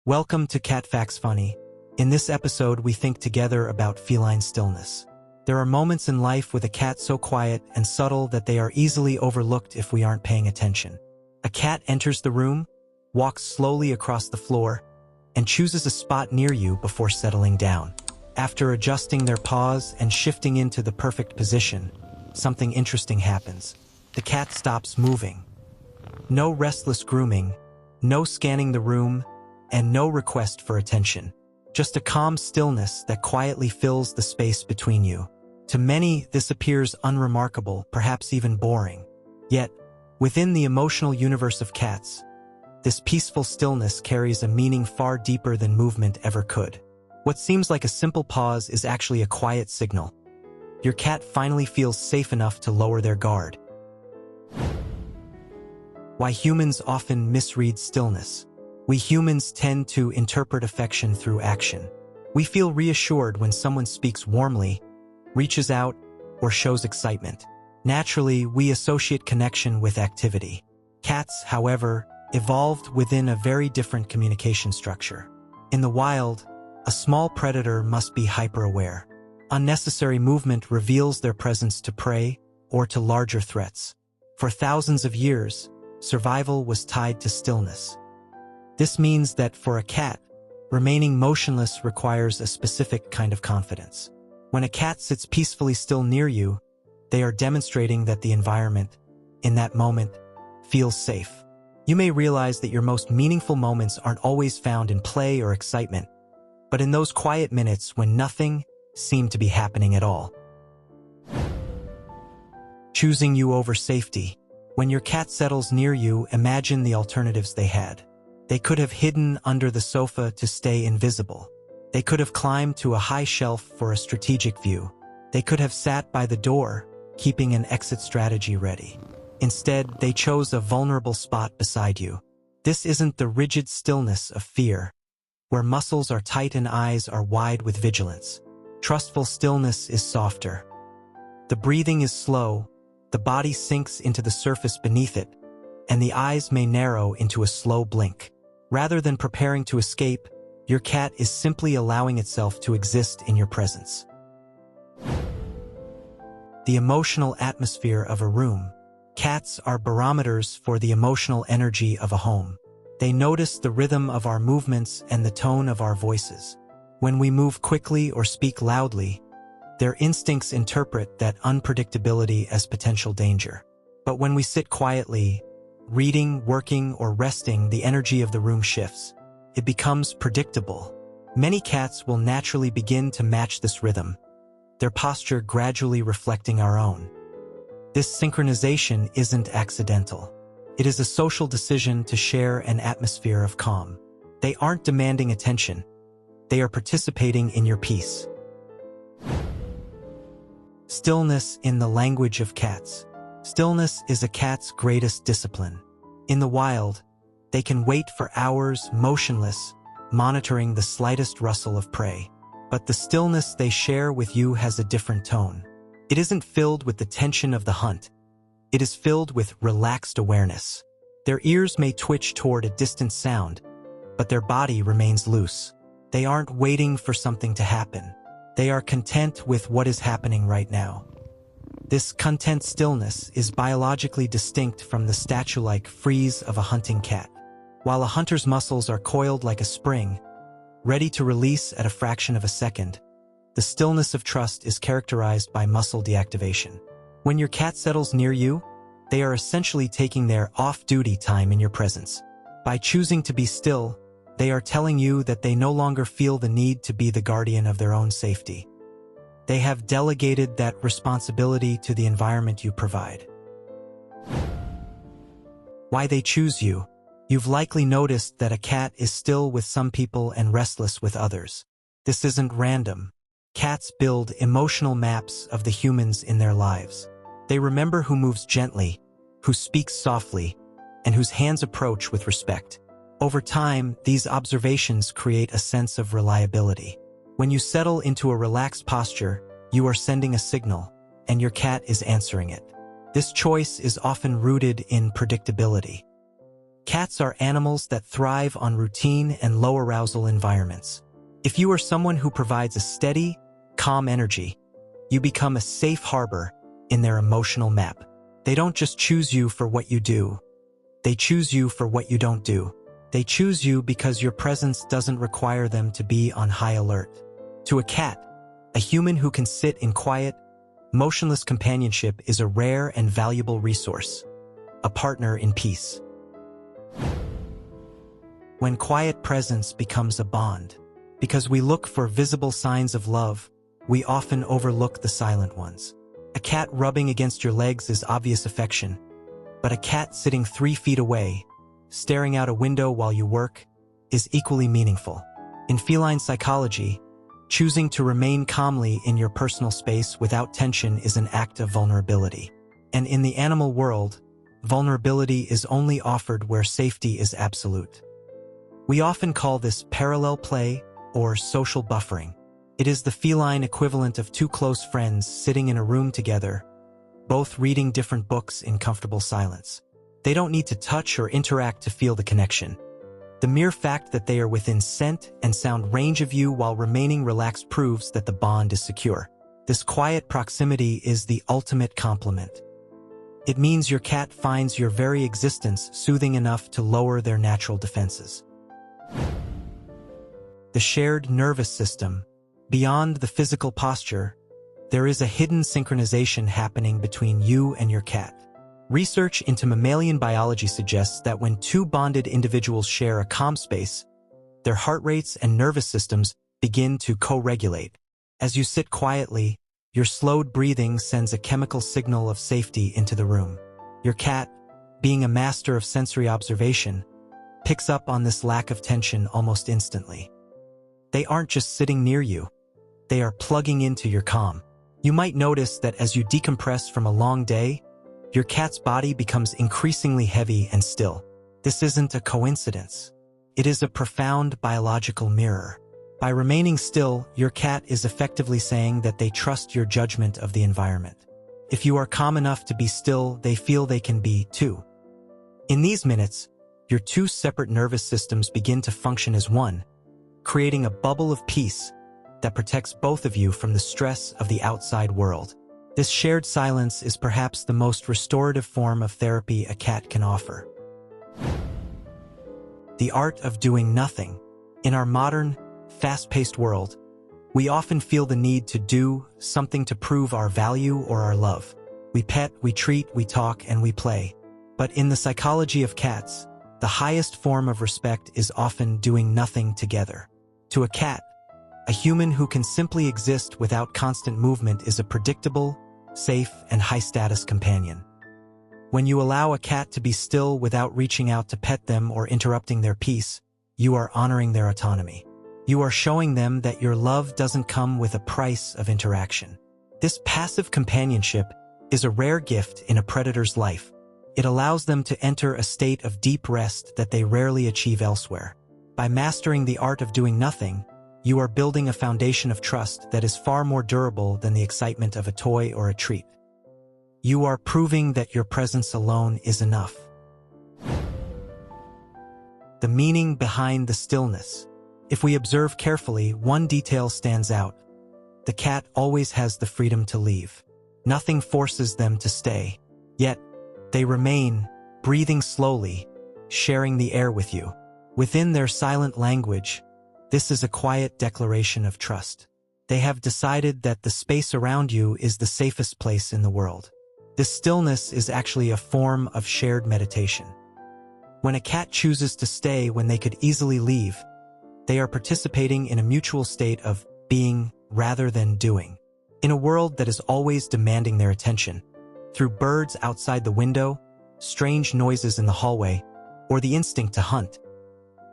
Welcome to CatFactsFunny. In this episode, we think together about feline stillness. There are moments in life with a cat so quiet and subtle that they are easily overlooked if we aren't paying attention. A cat enters the room, walks slowly across the floor, and chooses a spot near you before settling down. After adjusting their paws and shifting into the perfect position, something interesting happens. The cat stops moving. No restless grooming, no scanning the room, and no request for attention. Just a calm stillness that quietly fills the space between you. To many, this appears unremarkable, perhaps even boring. Yet, within the emotional universe of cats, this peaceful stillness carries a meaning far deeper than movement ever could. What seems like a simple pause is actually a quiet signal. Your cat finally feels safe enough to lower their guard. Why humans often misread stillness. We humans tend to interpret affection through action. We feel reassured when someone speaks warmly, reaches out, or shows excitement. Naturally, we associate connection with activity. Cats, however, evolved within a very different communication structure. In the wild, a small predator must be hyper-aware. Unnecessary movement reveals their presence to prey or to larger threats. For thousands of years, survival was tied to stillness. This means that for a cat, remaining motionless requires a specific kind of confidence. When a cat sits peacefully still near you, they are demonstrating that the environment, in that moment, feels safe. You may realize that your most meaningful moments aren't always found in play or excitement, but in those quiet minutes when nothing seemed to be happening at all. Choosing you over safety. When your cat settles near you, imagine the alternatives they had. They could have hidden under the sofa to stay invisible. They could have climbed to a high shelf for a strategic view. They could have sat by the door, keeping an exit strategy ready. Instead, they chose a vulnerable spot beside you. This isn't the rigid stillness of fear, where muscles are tight and eyes are wide with vigilance. Trustful stillness is softer. The breathing is slow, the body sinks into the surface beneath it, and the eyes may narrow into a slow blink. Rather than preparing to escape, your cat is simply allowing itself to exist in your presence. The emotional atmosphere of a room. Cats are barometers for the emotional energy of a home. They notice the rhythm of our movements and the tone of our voices. When we move quickly or speak loudly, their instincts interpret that unpredictability as potential danger. But when we sit quietly, reading, working, or resting, the energy of the room shifts. It becomes predictable. Many cats will naturally begin to match this rhythm, their posture gradually reflecting our own. This synchronization isn't accidental. It is a social decision to share an atmosphere of calm. They aren't demanding attention. They are participating in your peace. Stillness in the language of cats. Stillness is a cat's greatest discipline. In the wild, they can wait for hours motionless, monitoring the slightest rustle of prey. But the stillness they share with you has a different tone. It isn't filled with the tension of the hunt. It is filled with relaxed awareness. Their ears may twitch toward a distant sound, but their body remains loose. They aren't waiting for something to happen. They are content with what is happening right now. This content stillness is biologically distinct from the statue-like freeze of a hunting cat. While a hunter's muscles are coiled like a spring, ready to release at a fraction of a second, the stillness of trust is characterized by muscle deactivation. When your cat settles near you, they are essentially taking their off-duty time in your presence. By choosing to be still, they are telling you that they no longer feel the need to be the guardian of their own safety. They have delegated that responsibility to the environment you provide. Why they choose you. You've likely noticed that a cat is still with some people and restless with others. This isn't random. Cats build emotional maps of the humans in their lives. They remember who moves gently, who speaks softly, and whose hands approach with respect. Over time, these observations create a sense of reliability. When you settle into a relaxed posture, you are sending a signal, and your cat is answering it. This choice is often rooted in predictability. Cats are animals that thrive on routine and low arousal environments. If you are someone who provides a steady, calm energy, you become a safe harbor in their emotional map. They don't just choose you for what you do. They choose you for what you don't do. They choose you because your presence doesn't require them to be on high alert. To a cat, a human who can sit in quiet, motionless companionship is a rare and valuable resource, a partner in peace. When quiet presence becomes a bond, because we look for visible signs of love, we often overlook the silent ones. A cat rubbing against your legs is obvious affection, but a cat sitting 3 feet away, staring out a window while you work, is equally meaningful. In feline psychology, choosing to remain calmly in your personal space without tension is an act of vulnerability. And in the animal world, vulnerability is only offered where safety is absolute. We often call this parallel play or social buffering. It is the feline equivalent of 2 close friends sitting in a room together, both reading different books in comfortable silence. They don't need to touch or interact to feel the connection. The mere fact that they are within scent and sound range of you while remaining relaxed proves that the bond is secure. This quiet proximity is the ultimate compliment. It means your cat finds your very existence soothing enough to lower their natural defenses. The shared nervous system. Beyond the physical posture, there is a hidden synchronization happening between you and your cat. Research into mammalian biology suggests that when 2 bonded individuals share a calm space, their heart rates and nervous systems begin to co-regulate. As you sit quietly, your slowed breathing sends a chemical signal of safety into the room. Your cat, being a master of sensory observation, picks up on this lack of tension almost instantly. They aren't just sitting near you. They are plugging into your calm. You might notice that as you decompress from a long day, your cat's body becomes increasingly heavy and still. This isn't a coincidence. It is a profound biological mirror. By remaining still, your cat is effectively saying that they trust your judgment of the environment. If you are calm enough to be still, they feel they can be too. In these minutes, your 2 separate nervous systems begin to function as one, creating a bubble of peace that protects both of you from the stress of the outside world. This shared silence is perhaps the most restorative form of therapy a cat can offer. The art of doing nothing. In our modern, fast-paced world, we often feel the need to do something to prove our value or our love. We pet, we treat, we talk, and we play. But in the psychology of cats, the highest form of respect is often doing nothing together. To a cat, a human who can simply exist without constant movement is a predictable, safe, and high-status companion. When you allow a cat to be still without reaching out to pet them or interrupting their peace, you are honoring their autonomy. You are showing them that your love doesn't come with a price of interaction. This passive companionship is a rare gift in a predator's life. It allows them to enter a state of deep rest that they rarely achieve elsewhere. By mastering the art of doing nothing, you are building a foundation of trust that is far more durable than the excitement of a toy or a treat. You are proving that your presence alone is enough. The meaning behind the stillness. If we observe carefully, one detail stands out. The cat always has the freedom to leave. Nothing forces them to stay. Yet, they remain, breathing slowly, sharing the air with you. Within their silent language, this is a quiet declaration of trust. They have decided that the space around you is the safest place in the world. This stillness is actually a form of shared meditation. When a cat chooses to stay when they could easily leave, they are participating in a mutual state of being rather than doing. In a world that is always demanding their attention, through birds outside the window, strange noises in the hallway, or the instinct to hunt,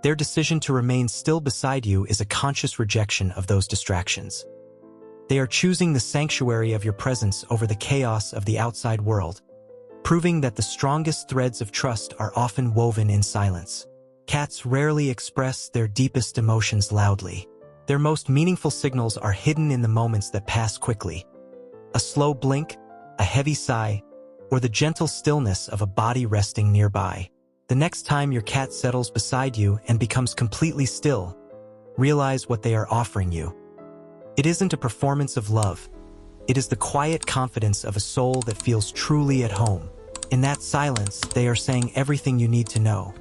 their decision to remain still beside you is a conscious rejection of those distractions. They are choosing the sanctuary of your presence over the chaos of the outside world, proving that the strongest threads of trust are often woven in silence. Cats rarely express their deepest emotions loudly. Their most meaningful signals are hidden in the moments that pass quickly. A slow blink, a heavy sigh, or the gentle stillness of a body resting nearby. The next time your cat settles beside you and becomes completely still, realize what they are offering you. It isn't a performance of love. It is the quiet confidence of a soul that feels truly at home. In that silence, they are saying everything you need to know.